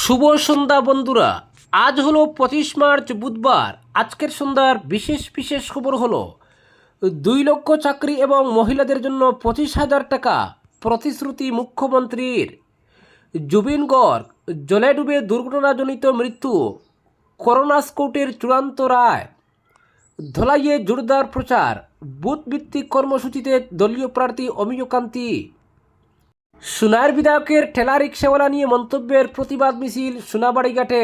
শুভ সন্ধ্যা বন্ধুরা। আজ হলো 25 মার্চ বুধবার। আজকের সন্ধ্যার বিশেষ বিশেষ খবর হলো 2 লক্ষ চাকরি এবং মহিলাদের জন্য 25,000 টাকা প্রতিশ্রুতি মুখ্যমন্ত্রীর। জুবিন গর্গ জলে ডুবে দুর্ঘটনাজনিত মৃত্যু, করোনা স্কাউটের চূড়ান্ত রায়। ধলাইয়ে জোরদার প্রচার, বুথ ভিত্তিক কর্মসূচিতে দলীয় প্রার্থী অমিয় কান্তি। সোনার বিধায়কের ঠেলা রিক্সাওয়ালা নিয়ে মন্তব্যের প্রতিবাদ মিছিল সোনাবাড়িঘাটে।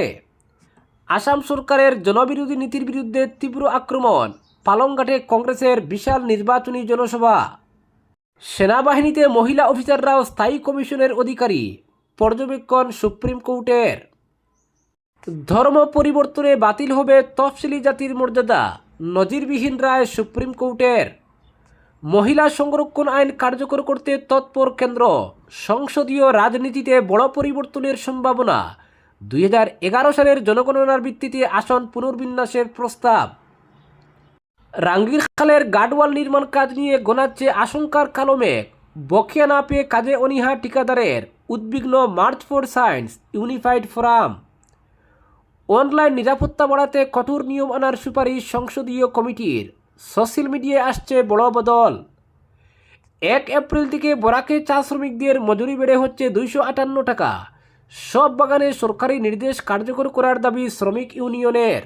আসাম সরকারের জনবিরোধী নীতির বিরুদ্ধে তীব্র আক্রমণ, পালংঘাটে কংগ্রেসের বিশাল নির্বাচনী জনসভা। সেনাবাহিনীতে মহিলা অফিসাররাও স্থায়ী কমিশনের অধিকারী, পর্যবেক্ষণ সুপ্রিম কোর্টের। ধর্ম পরিবর্তনে বাতিল হবে তফসিলি জাতির মর্যাদা, নজিরবিহীন রায় সুপ্রিম কোর্টের। মহিলা সংরক্ষণ আইন কার্যকর করতে তৎপর কেন্দ্র, সংসদীয় রাজনীতিতে বড় পরিবর্তনের সম্ভাবনা। 2011 সালের জনগণনার ভিত্তিতে আসন পুনর্বিন্যাসের প্রস্তাব। রাঙ্গির খালের গার্ডওয়াল নির্মাণ কাজ নিয়ে গোনাচ্ছে আশঙ্কার কালো মেঘ, বকেয়া না পেয়ে কাজে অনীহা ঠিকাদারের, উদ্বিগ্ন March for science unified forum. Online নিরাপত্তা বাড়াতে কঠোর নিয়ম আনার সুপারিশ সংসদীয় কমিটির। সোশ্যাল মিডিয়ায় আসছে বড় বদল। 1 এপ্রিল থেকে বরাকে চা শ্রমিকদের মজুরি বেড়ে হচ্ছে 258 টাকা। সব বাগানে সরকারি নির্দেশ কার্যকর করার দাবি শ্রমিক ইউনিয়নের।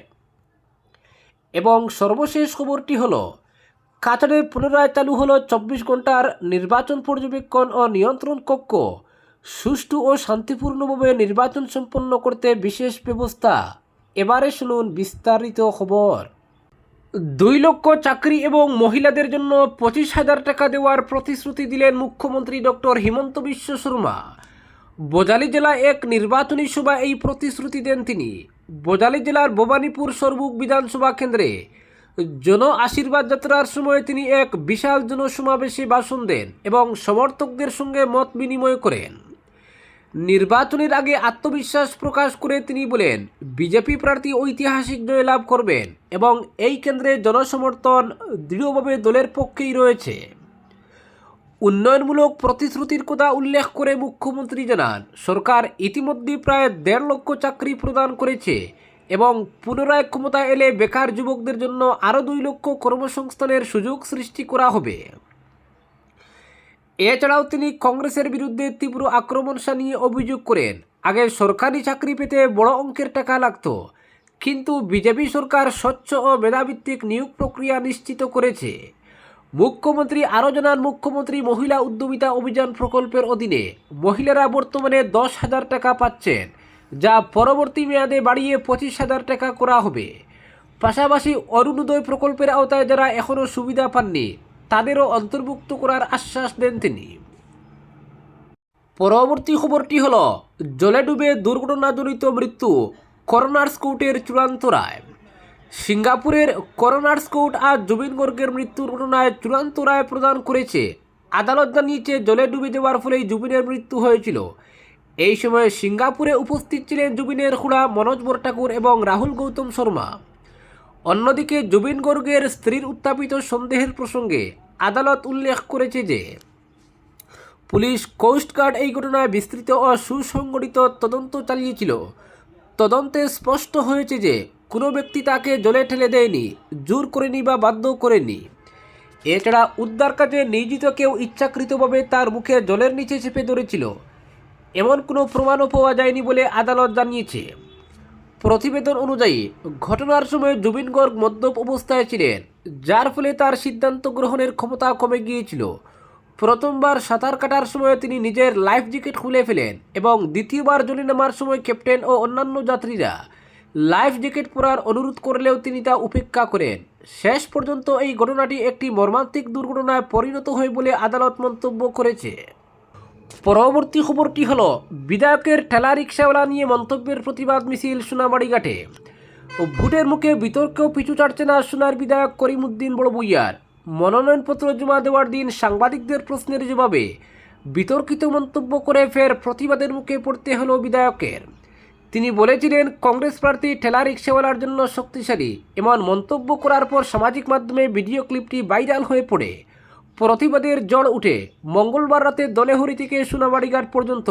এবং সর্বশেষ খবরটি হলো কাছাড়ে পুনরায় চালু হলো 24 ঘন্টার নির্বাচন পর্যবেক্ষণ ও নিয়ন্ত্রণ কক্ষ। সুষ্ঠু ও শান্তিপূর্ণভাবে নির্বাচন সম্পন্ন করতে বিশেষ ব্যবস্থা। এবারে শুনুন বিস্তারিত খবর। 2 লক্ষ চাকরি এবং মহিলাদের জন্য 25,000 টাকা দেওয়ার প্রতিশ্রুতি দিলেন মুখ্যমন্ত্রী ডক্টর হিমন্ত বিশ্ব শর্মা। বোজালি জেলায় এক নির্বাচনী সভায় এই প্রতিশ্রুতি দেন তিনি। বোজালি জেলার ভবানীপুর সরবুক বিধানসভা কেন্দ্রে জন আশীর্বাদ যাত্রার সময় তিনি এক বিশাল জনসমাবেশে ভাষণ দেন এবং সমর্থকদের সঙ্গে মত বিনিময় করেন। নির্বাচনের আগে আত্মবিশ্বাস প্রকাশ করে তিনি বলেন, বিজেপি প্রার্থী ঐতিহাসিক জয়লাভ করবেন এবং এই কেন্দ্রে জনসমর্থন দৃঢ়ভাবে দলের পক্ষেই রয়েছে। উন্নয়নমূলক প্রতিশ্রুতির কথা উল্লেখ করে মুখ্যমন্ত্রী জানান, সরকার ইতিমধ্যে প্রায় 1.5 লক্ষ চাকরি প্রদান করেছে এবং পুনরায় ক্ষমতায় এলে বেকার যুবকদের জন্য আরও 2 লক্ষ কর্মসংস্থানের সুযোগ সৃষ্টি করা হবে। এছাড়াও তিনি কংগ্রেসের বিরুদ্ধে তীব্র আক্রমণ শানিয়ে অভিযোগ করেন, আগে সরকারি চাকরি পেতে বড় অঙ্কের টাকা লাগত, কিন্তু বিজেপি সরকার স্বচ্ছ ও মেধাভিত্তিক নিয়োগ প্রক্রিয়া নিশ্চিত করেছে। মুখ্যমন্ত্রী আরও জানান, মুখ্যমন্ত্রী মহিলা উদ্যমিতা অভিযান প্রকল্পের অধীনে মহিলারা বর্তমানে 10,000 টাকা পাচ্ছেন, যা পরবর্তী মেয়াদে বাড়িয়ে 25,000 টাকা করা হবে। পাশাপাশি অরুণোদয় প্রকল্পের আওতায় যারা এখনও সুবিধা পাননি তাদেরও অন্তর্ভুক্ত করার আশ্বাস দেন তিনি। পরবর্তী খবরটি হল জলে ডুবে দুর্ঘটনাজনিত মৃত্যু, করোনার স্কাউটের চূড়ান্ত রায়। সিঙ্গাপুরের করোনার স্কাউট আজ জুবিন গর্গের মৃত্যুর ঘটনায় চূড়ান্ত রায় প্রদান করেছে। আদালত জানিয়েছে, জলে ডুবে যাওয়ার ফলেই জুবিনের মৃত্যু হয়েছিল। এই সময় সিঙ্গাপুরে উপস্থিত ছিলেন জুবিনের খুড়া মনোজ বরঠাকুর এবং রাহুল গৌতম শর্মা। অন্যদিকে জুবিন গর্গের স্ত্রীর উত্থাপিত সন্দেহের প্রসঙ্গে আদালত উল্লেখ করেছে যে পুলিশ কোস্টগার্ড এই ঘটনায় বিস্তৃত ও সুসংগঠিত তদন্ত চালিয়েছিল। তদন্তে স্পষ্ট হয়েছে যে কোনো ব্যক্তি তাকে জলে ঠেলে দেয়নি, জোর করেনি বা বাধ্য করেনি। এছাড়া উদ্ধার কাজে নিয়োজিত কেউ ইচ্ছাকৃতভাবে তার মুখে জলের নিচে চেপে ধরেছিল, এমন কোনো প্রমাণও পাওয়া যায়নি বলে আদালত জানিয়েছে। প্রতিবেদন অনুযায়ী ঘটনার সময় জুবিন গর্গ মদ্যপ অবস্থায় ছিলেন, যার ফলে তার সিদ্ধান্ত গ্রহণের ক্ষমতা কমে গিয়েছিল। প্রথমবার সাঁতার কাটার সময় তিনি নিজের লাইফ জ্যাকেট খুলে ফেলেন এবং দ্বিতীয়বার জলে নামার সময় ক্যাপ্টেন ও অন্যান্য যাত্রীরা লাইফ জ্যাকেট পরার অনুরোধ করলেও তিনি তা উপেক্ষা করেন। শেষ পর্যন্ত এই ঘটনাটি একটি মর্মান্তিক দুর্ঘটনায় পরিণত হয় বলে আদালত মন্তব্য করেছে। পরবর্তী খবরটি হল বিধায়কের ঠেলা রিক্সাওয়ালা নিয়ে মন্তব্যের প্রতিবাদ মিছিল সোনাবাড়িঘাটে। ভোটের মুখে বিতর্কেও পিছু ছাড়ছে না সোনার বিধায়ক করিমউদ্দিন বড়ভূঁইয়ার। মনোনয়নপত্র জমা দেওয়ার দিন সাংবাদিকদের প্রশ্নের জবাবে বিতর্কিত মন্তব্য করে ফের প্রতিবাদের মুখে পড়তে হলো বিধায়কের। তিনি বলেছিলেন, কংগ্রেস প্রার্থী ঠেলা রিক্সাওয়ালার জন্য শক্তিশালী। এমন মন্তব্য করার পর সামাজিক মাধ্যমে ভিডিও ক্লিপটি ভাইরাল হয়ে পড়ে প্রতিবাদের ঝড় উঠে মঙ্গলবার রাতে দলেহরি থেকে সোনাবাড়িঘাট পর্যন্ত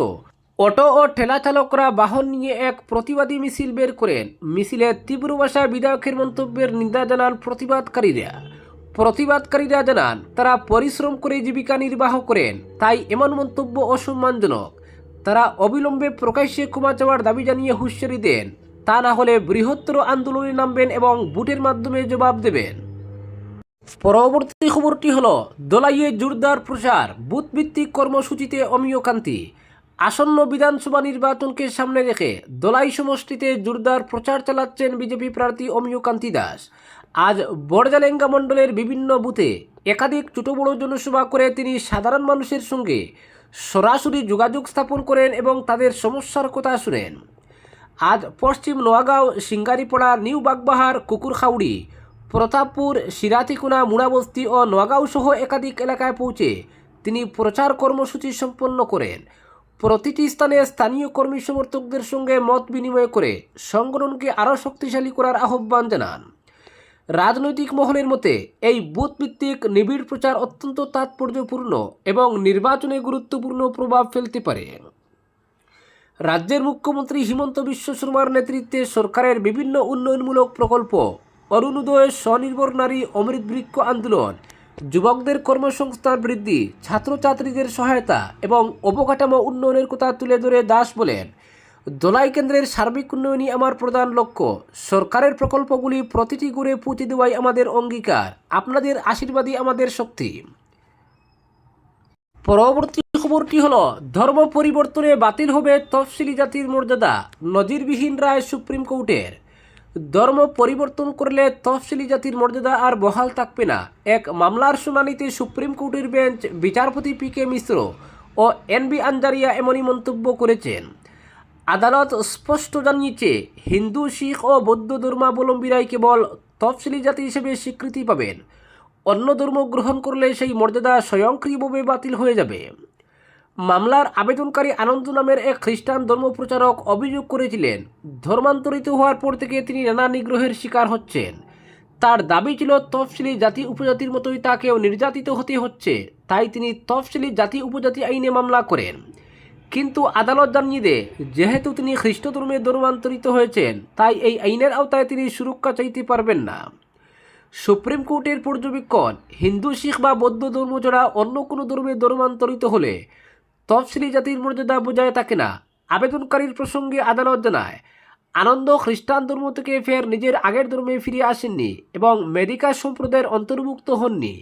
অটো ও ঠেলা চালকরা বাহন নিয়ে এক প্রতিবাদী মিছিল বের করেন। মিছিলে তীব্র ভাষায় বিধায়কের মন্তব্যের নিন্দা জানান প্রতিবাদকারীরা জানান তারা পরিশ্রম করে জীবিকা নির্বাহ করেন, তাই এমন মন্তব্য অসম্মানজনক। তারা অবিলম্বে প্রকাশ্যে ক্ষমা চাওয়ার দাবি জানিয়ে হুঁশিয়ারি দেন, তা না হলে বৃহত্তর আন্দোলনে নামবেন এবং ভোটের মাধ্যমে জবাব দেবেন। পরবর্তী খবরটি হলো, দলাইয়ে জোরদার প্রচার, বুথভিত্তিক কর্মসূচিতে অমিয় কান্তি। আসন্ন বিধানসভা নির্বাচনকে সামনে রেখে দলাই সমষ্টিতে জোরদার প্রচার চালাচ্ছেন বিজেপি প্রার্থী অমিয় কান্তি দাস। আজ বড়জালেঙ্গা মণ্ডলের বিভিন্ন বুথে একাধিক ছোট বড় জনসভা করে তিনি সাধারণ মানুষের সঙ্গে সরাসরি যোগাযোগ স্থাপন করেন এবং তাদের সমস্যার কথা শুনেন। আজ পশ্চিম নোয়াগাঁও, সিঙ্গারিপাড়া, নিউ বাগবাহার, কুকুরখাউড়ি, প্রতাপপুর, সিরাতিকুনা, মুড়াবস্তি ও নোয়াগাঁও সহ একাধিক এলাকায় পৌঁছে তিনি প্রচার কর্মসূচি সম্পন্ন করেন। প্রতিটি স্থানে স্থানীয় কর্মী সমর্থকদের সঙ্গে মত বিনিময় করে সংগঠনকে আরও শক্তিশালী করার আহ্বান জানান। রাজনৈতিক মহলের মতে এই বুথভিত্তিক নিবিড় প্রচার অত্যন্ত তাৎপর্যপূর্ণ এবং নির্বাচনে গুরুত্বপূর্ণ প্রভাব ফেলতে পারে। রাজ্যের মুখ্যমন্ত্রী হিমন্ত বিশ্ব শর্মার নেতৃত্বে সরকারের বিভিন্ন উন্নয়নমূলক প্রকল্প, অরুণোদয়, স্বনির্ভর নারী, অমৃত বৃক্ষ আন্দোলন, যুবকদের কর্মসংস্থান বৃদ্ধি, ছাত্রছাত্রীদের সহায়তা এবং অবকাঠামো উন্নয়নের কথা তুলে ধরে দাস বলেন, দলাই কেন্দ্রের সার্বিক উন্নয়নই আমার প্রধান লক্ষ্য। সরকারের প্রকল্পগুলি প্রতিটি ঘরে পৌঁছে দেওয়াই আমাদের অঙ্গীকার। আপনাদের আশীর্বাদই আমাদের শক্তি। পরবর্তী খবরটি হলো, ধর্ম পরিবর্তনে বাতিল হবে তফসিলি জাতির মর্যাদা, নজিরবিহীন রায় সুপ্রিম কোর্টের। ধর্ম পরিবর্তন করলে তফসিলি জাতির মর্যাদা আর বহাল থাকবে না। এক মামলার শুনানিতে সুপ্রিম কোর্টের বেঞ্চ বিচারপতি পি.কে. মিশ্র ও এন.বি. আঞ্জারিয়া এমনই মন্তব্য করেছেন। আদালত স্পষ্ট জানিয়েছে, হিন্দু, শিখ ও বৌদ্ধ ধর্মাবলম্বীরাই কেবল তফসিলি জাতি হিসেবে স্বীকৃতি পাবেন। অন্য ধর্ম গ্রহণ করলে সেই মর্যাদা স্বয়ংক্রিয়ভাবে বাতিল হয়ে যাবে। মামলার আবেদনকারী আনন্দ নামের এক খ্রিস্টান ধর্মপ্রচারক অভিযোগ করেছিলেন, ধর্মান্তরিত হওয়ার পর থেকে তিনি নানা নিগ্রহের শিকার হচ্ছেন। তার দাবি ছিল তফসিলি জাতি উপজাতির মতোই তাকেও নির্যাতিত হতে হচ্ছে, তাই তিনি তফসিলি জাতি উপজাতি আইনে মামলা করেন। কিন্তু আদালত জানিয়ে দেয়, যেহেতু তিনি খ্রিস্ট ধর্মে ধর্মান্তরিত হয়েছেন, তাই এই আইনের আওতায় তিনি সুরক্ষা চাইতে পারবেন না। সুপ্রিম কোর্টের পর্যবেক্ষণ, হিন্দু, শিখ বা বৌদ্ধ ধর্ম ছাড়া অন্য কোনো ধর্মে ধর্মান্তরিত হলে তফসিলি জাতির মর্যাদা বজায় থাকে না। আবেদনকারীর প্রসঙ্গে আদালত জানায়, আনন্দ খ্রিস্টান ধর্ম থেকে ফের নিজের আগের ধর্মে ফিরে আসেননি এবং মেদিকা সম্প্রদায়ের অন্তর্ভুক্ত হননি।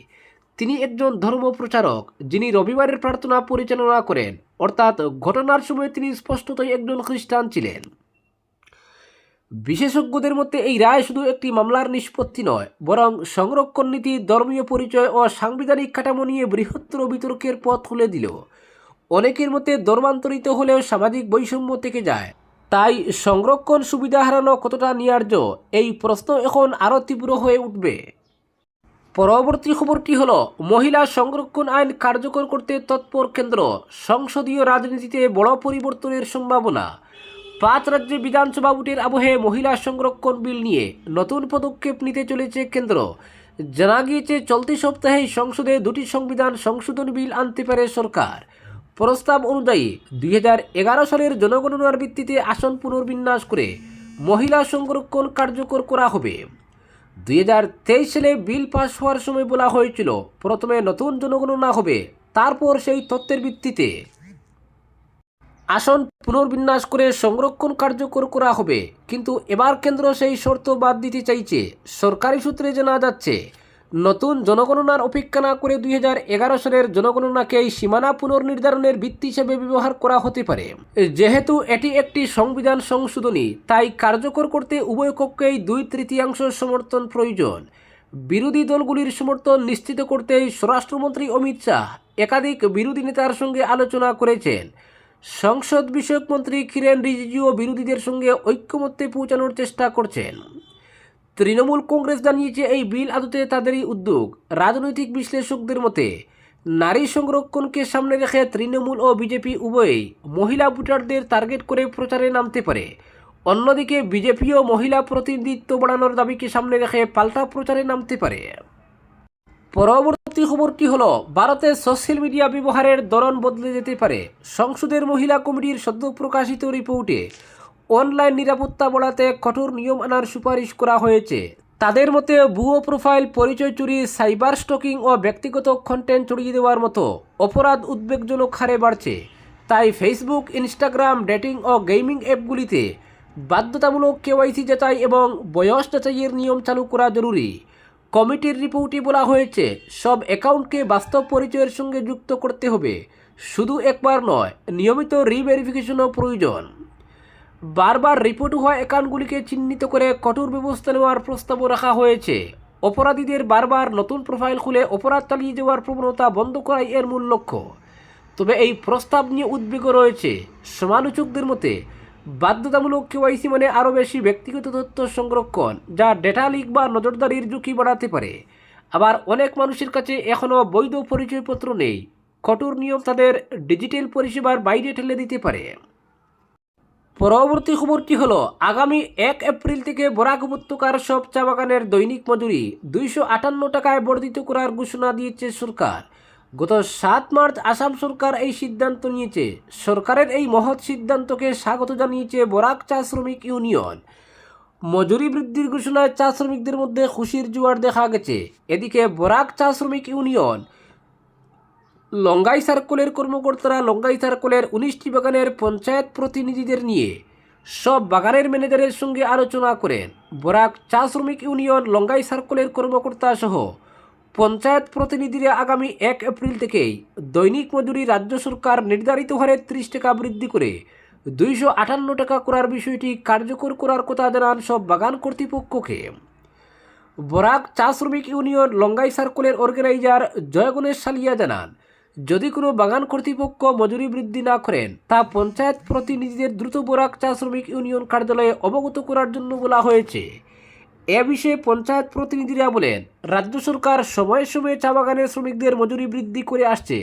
তিনি একজন ধর্ম প্রচারক যিনি রবিবারের প্রার্থনা পরিচালনা করেন, অর্থাৎ ঘটনার সময় তিনি স্পষ্টতই একজন খ্রিস্টান ছিলেন। বিশেষজ্ঞদের মধ্যে এই রায় শুধু একটি মামলার নিষ্পত্তি নয়, বরং সংরক্ষণ নীতি, ধর্মীয় পরিচয় ও সাংবিধানিক কাঠামো নিয়ে বৃহত্তর বিতর্কের পথ খুলে দিল। অনেকের মধ্যে ধর্মান্তরিত হলেও সামাজিক বৈষম্য থেকে যায়, তাই সংরক্ষণ সুবিধা হারানো কতটা ন্যায্য, এই প্রশ্ন এখন আরও তীব্র হয়ে উঠবে। পরবর্তী খবরটি হলো, মহিলা সংরক্ষণ আইন কার্যকর করতে তৎপর কেন্দ্র, সংসদীয় রাজনীতিতে বড় পরিবর্তনের সম্ভাবনা। 5 রাজ্যে বিধানসভা ভোটের আবহে মহিলা সংরক্ষণ বিল নিয়ে নতুন পদক্ষেপ নিতে চলেছে কেন্দ্র। জানা গিয়েছে, চলতি সপ্তাহেই সংসদে 2টি সংবিধান সংশোধন বিল আনতে পারে সরকার। প্রস্তাব অনুযায়ী 2011 সালের জনগণনার ভিত্তিতে আসন পুনর্বিন্যাস করে মহিলা সংরক্ষণ কার্যকর করা হবে। 2023 সালে বিল পাস হওয়ার সময় বলা হয়েছিল, প্রথমে নতুন জনগণনা হবে, তারপর সেই তথ্যের ভিত্তিতে আসন পুনর্বিন্যাস করে সংরক্ষণ কার্যকর করা হবে। কিন্তু এবার কেন্দ্র সেই শর্ত বাদ দিতে চাইছে। সরকারি সূত্রে জানা যাচ্ছে, নতুন জনগণনার অপেক্ষা না করে 2011 সালের জনগণনাকেই সীমানা পুনর্নির্ধারণের ভিত্তি হিসেবে ব্যবহার করা হতে পারে। যেহেতু এটি একটি সংবিধান সংশোধনী, তাই কার্যকর করতে উভয় পক্ষেই 2/3 সমর্থন প্রয়োজন। বিরোধী দলগুলির সমর্থন নিশ্চিত করতেই স্বরাষ্ট্রমন্ত্রী অমিত শাহ একাধিক বিরোধী নেতার সঙ্গে আলোচনা করেছেন। সংসদ বিষয়ক মন্ত্রী কিরেন রিজিজুও বিরোধীদের সঙ্গে ঐক্যমত্যে পৌঁছানোর চেষ্টা করছেন। তৃণমূল কংগ্রেস জানিয়েছে, এই বিল আদতে তাদেরই উদ্যোগ। রাজনৈতিক বিশ্লেষকদের মতে, নারী সংরক্ষণকে সামনে রেখে তৃণমূল ও বিজেপি উভয়ই মহিলা ভোটারদের টার্গেট করে প্রচারে নামতে পারে। অন্যদিকে বিজেপিও মহিলা প্রতিনিধিত্ব বাড়ানোর দাবিকে সামনে রেখে পাল্টা প্রচারে নামতে পারে। পরবর্তী পরবর্তী খবরটি হলো ভারতে সোশ্যাল মিডিয়া ব্যবহারের ধরন বদলে যেতে পারে। সংসদের মহিলা কমিটির সদ্য প্রকাশিত রিপোর্টে অনলাইন নিরাপত্তা বাড়াতে কঠোর নিয়ম আনার সুপারিশ করা হয়েছে। তাদের মতে ভুয়ো প্রোফাইল, পরিচয় চুরি, সাইবার স্টকিং ও ব্যক্তিগত কন্টেন্ট ছড়িয়ে দেওয়ার মতো অপরাধ উদ্বেগজনক হারে বাড়ছে। তাই ফেসবুক, ইনস্টাগ্রাম, ডেটিং ও গেমিং অ্যাপগুলিতে বাধ্যতামূলক কেওয়াইসি যাচাই এবং বয়স যাচাইয়ের নিয়ম চালু করা জরুরি। কমিটির রিপোর্টে বলা হয়েছে, সব অ্যাকাউন্টকে বাস্তব পরিচয়ের সঙ্গে যুক্ত করতে হবে। শুধু একবার নয়, নিয়মিত রিভেরিফিকেশনও প্রয়োজন। বারবার রিপোর্ট হওয়া অ্যাকাউন্টগুলিকে চিহ্নিত করে কঠোর ব্যবস্থা নেওয়ার প্রস্তাবও রাখা হয়েছে। অপরাধীদের বারবার নতুন প্রোফাইল খুলে অপরাধ চালিয়ে যাওয়ার প্রবণতা বন্ধ করাই এর মূল লক্ষ্য। তবে এই প্রস্তাব নিয়ে উদ্বেগও রয়েছে। সমালোচকদের মতে বাধ্যতামূলক কেওয়াইসি মানে আরও বেশি ব্যক্তিগত তথ্য সংরক্ষণ, যা ডেটা লিক বা নজরদারির ঝুঁকি বাড়াতে পারে। আবার অনেক মানুষের কাছে এখনও বৈধ পরিচয়পত্র নেই। কঠোর নিয়ম তাদের ডিজিটাল পরিষেবার বাইরে ঠেলে দিতে পারে। পরবর্তী খবরটি হলো, আগামী 1 এপ্রিল থেকে বরাক উপত্যকার সব চা বাগানের দৈনিক মজুরি 258 টাকায় বর্ধিত করার ঘোষণা দিয়েছে সরকার। গত 7 মার্চ আসাম সরকার এই সিদ্ধান্ত নিয়েছে। সরকারের এই মহৎ সিদ্ধান্তকে স্বাগত জানিয়েছে বরাক চা শ্রমিক ইউনিয়ন। মজুরি বৃদ্ধির ঘোষণায় চা শ্রমিকদের মধ্যে খুশির জোয়ার দেখা গেছে। এদিকে বরাক চা শ্রমিক ইউনিয়ন লঙ্গাই সার্কেলের কর্মকর্তারা লঙ্গাই সার্কেলের 19টি বাগানের পঞ্চায়েত প্রতিনিধিদের নিয়ে সব বাগানের ম্যানেজারের সঙ্গে আলোচনা করেন। বরাক চা শ্রমিক ইউনিয়ন লঙ্গাই সার্কেলের কর্মকর্তা সহ পঞ্চায়েত প্রতিনিধিরা আগামী 1 এপ্রিল থেকেই দৈনিক মজুরি রাজ্য সরকার নির্ধারিত হারে 30 টাকা বৃদ্ধি করে 258 টাকা করার বিষয়টি কার্যকর করার কথা জানান সব বাগান কর্তৃপক্ষকে। বরাক চা শ্রমিক ইউনিয়ন লঙ্গাই সার্কেলের অর্গানাইজার জয়গণেশ সালিয়া জানান, যদি কোনো বাগান কর্তৃপক্ষ মজুরি বৃদ্ধি না করেন তা পঞ্চায়েত প্রতিনিধিদের দ্রুত বরাক চা শ্রমিক ইউনিয়ন কার্যালয়ে অবগত করার জন্য বলা হয়েছে। এ বিষয়ে পঞ্চায়েত প্রতিনিধিরা বলেন, রাজ্য সরকার সময়ে সময়ে চা বাগানের শ্রমিকদের মজুরি বৃদ্ধি করে আসছে,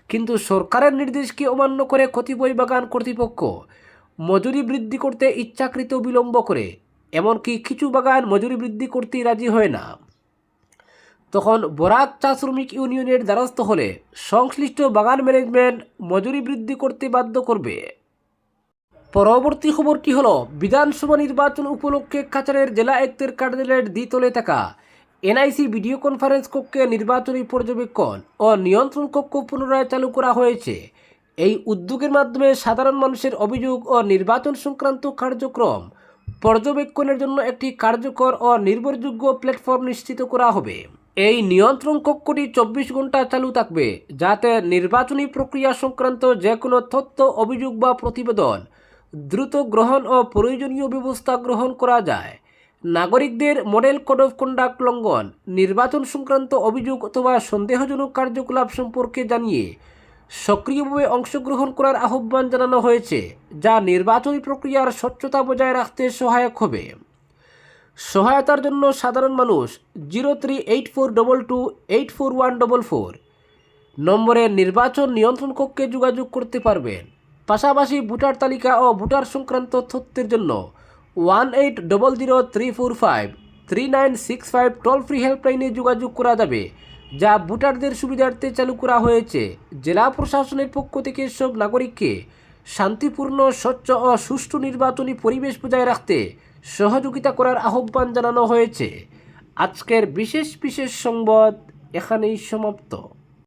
কিন্তু সরকারের নির্দেশকে অমান্য করে কতিপয় বাগান কর্তৃপক্ষ মজুরি বৃদ্ধি করতে ইচ্ছাকৃত বিলম্ব করে। এমনকি কিছু বাগান মজুরি বৃদ্ধি করতে রাজি হয় না। তখন বরাক চা শ্রমিক ইউনিয়নের দ্বারস্থ হলে সংশ্লিষ্ট বাগান ম্যানেজমেন্ট মজুরি বৃদ্ধি করতে বাধ্য করবে। পরবর্তী খবরটি হলো, বিধানসভা নির্বাচন উপলক্ষে কাছাড়ের জেলা আয়ুক্তের কার্যালয়ের দ্বিতলে থাকা এনআইসি ভিডিও কনফারেন্স কক্ষে নির্বাচনী পর্যবেক্ষণ ও নিয়ন্ত্রণ কক্ষ পুনরায় চালু করা হয়েছে। এই উদ্যোগের মাধ্যমে সাধারণ মানুষের অভিযোগ ও নির্বাচন সংক্রান্ত কার্যক্রম পর্যবেক্ষণের জন্য একটি কার্যকর ও নির্ভরযোগ্য প্ল্যাটফর্ম নিশ্চিত করা হবে। এই নিয়ন্ত্রণ কক্ষটি 24 ঘন্টা চালু থাকবে, যাতে নির্বাচনী প্রক্রিয়া সংক্রান্ত যে কোনো তথ্য, অভিযোগ বা প্রতিবেদন দ্রুত গ্রহণ ও প্রয়োজনীয় ব্যবস্থা গ্রহণ করা যায়। নাগরিকদের মডেল কোড অফ কন্ডাক্ট লঙ্ঘন, নির্বাচন সংক্রান্ত অভিযোগ অথবা সন্দেহজনক কার্যকলাপ সম্পর্কে জানিয়ে সক্রিয়ভাবে অংশগ্রহণ করার আহ্বান জানানো হয়েছে, যা নির্বাচনী প্রক্রিয়ার স্বচ্ছতা বজায় রাখতে সহায়ক হবে। সহায়তার জন্য সাধারণ মানুষ 038422844144 নম্বরে নির্বাচন নিয়ন্ত্রণ কক্ষে যোগাযোগ করতে পারবেন। পাশাপাশি ভোটার তালিকা ও ভোটার সংক্রান্ত তথ্যের জন্য 180034533965 টোল ফ্রি হেল্পলাইনে যোগাযোগ করা যাবে, যা ভোটারদের সুবিধার্থে চালু করা হয়েছে। জেলা প্রশাসনের পক্ষ থেকে সব নাগরিককে শান্তিপূর্ণ, স্বচ্ছ ও সুষ্ঠু নির্বাচনী পরিবেশ বজায় রাখতে সহযোগিতা করার আহ্বান জানানো হয়েছে। আজকের বিশেষ সংবাদ এখানেই সমাপ্ত।